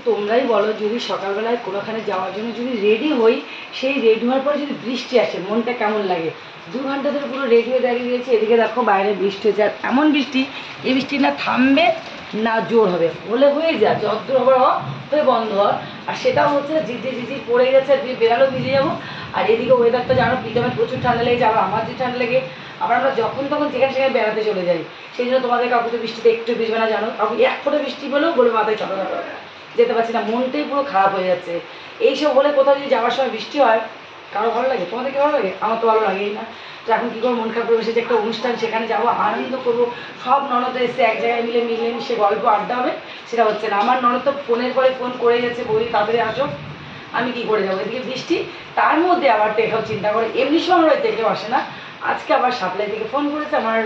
তোমরাই বলো, যদি সকালবেলায় কোনোখানে যাওয়ার জন্য যদি রেডি হই, সেই রেডি হওয়ার পরে যদি বৃষ্টি আসে মনটা কেমন লাগে? 2 ঘন্টা ধরে পুরো রেডি হয়ে দাঁড়িয়ে রয়েছে, এদিকে দেখো বাইরে বৃষ্টি হচ্ছে, আর এমন বৃষ্টি, এই বৃষ্টি না থামবে না জোর হবে, হলে হয়ে যায় যতদূর হবার হয়ে বন্ধ হয়। আর সেটাও হচ্ছে ঝিঝি ঝিঝি পড়ে গেছে, আর বেরালো ভিজে যাবো। আর এদিকে ওয়েদারটা জানো, প্রীতমের প্রচুর ঠান্ডা লেগে যাবে, আমার যে ঠান্ডা লেগে আমরা যখন তখন যেখানে সেখানে বেড়াতে চলে যাই। সেই জন্য তোমাদের কাউকে তো বৃষ্টিতে একটু ভিজবে না জানো, কাউকে এক ফোঁটা বৃষ্টি বলেও বলে মাথায় চড়া যেতে পারছি না, মনটাই পুরো খারাপ হয়ে যাচ্ছে। এইসব হলে কোথাও যদি যাওয়ার সময় বৃষ্টি হয়, কারো ভালো লাগে? তোমাদের কি ভালো লাগে? আমার তো ভালো লাগেই না। তো এখন কী করবো, মন খারাপ করে বসেছে, একটা অনুষ্ঠান, সেখানে যাবো, আনন্দ করবো, সব ননদ এসে এক জায়গায় মিলেমিশে গল্প আড্ডা হবে, সেটা হচ্ছে না। আমার ননদ তো ফোনের পরে ফোন করে যাচ্ছে, বৌদি তাড়াতাড়ি আসো, আমি কি করে যাবো? এদিকে বৃষ্টি, তার মধ্যে আবার টেকাও চিন্তা করে, এমনি সময় আমার বাড়িতে কেউ আসে না। আজকে আবার সাপ্লাই থেকে ফোন করেছে, আমার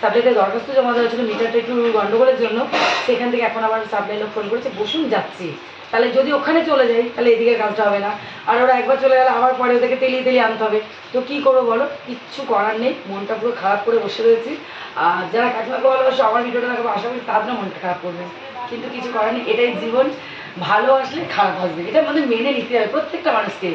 সাপ্লাইতে দরখাস্ত জমা দেওয়া ছিল মিটারটা একটু গন্ডগোলের জন্য, সেখান থেকে এখন আবার সাপ্লাই লোক ফোন করেছে, বসুন যাচ্ছি। তাহলে যদি ওখানে চলে যাই তাহলে এদিকে কাজটা হবে না, আর ওরা একবার চলে গেলে আবার পরে ওদেরকে তেলিয়ে আনতে হবে। তো কী করবো বলো, কিচ্ছু করার নেই, মনটা পুরো খারাপ করে বসে রয়েছি। আর যারা কাকিমাকে ভালোবাসো, আমার ভিডিওটা দেখাবো, আশা করি তাদের মনটা খারাপ করবে, কিন্তু কিছু করার নেই, এটাই জীবন। ভালো আসলে খারাপ আসবে, এটা আমাদের মেনে নিতে হবে প্রত্যেকটা মানুষকে,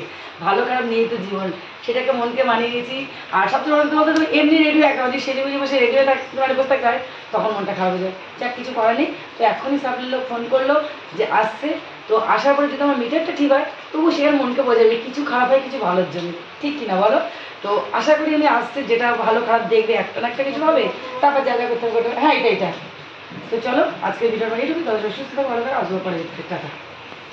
ভালো খারাপ নিয়েই তো জীবন, সেটাকে মনকে মানিয়ে গেছি। আর সবচেয়ে বড় কথা বলতে, এমনি রেডি একটা যদি সেজে বুঝে বসে রেডি হয়ে থাকতে মানে বসে থাকতে হয়, তখন মনটা খারাপ হয়ে যায়। যাক, কিছু করার নেই। তো এখনই সাপ্লাই লোক ফোন করলো যে আসছে, তো আসার পরে যদি আমার মিটারটা ঠিক হয়, তবু সেখানে মনকে বোঝাবে কিছু খারাপ হয় কিছু ভালোর জন্য, ঠিক কিনা বলো? তো আশা করি উনি আসছে, যেটা ভালো খারাপ দেখবে, একটা না একটা কিছু হবে, তারপর যা যা করতে হবে। হ্যাঁ, এটা। তো চলো, আজকের ভিডিওটা এইটুকু, তাদের সুস্থ ভালো করে আসবো পরে। টাটা।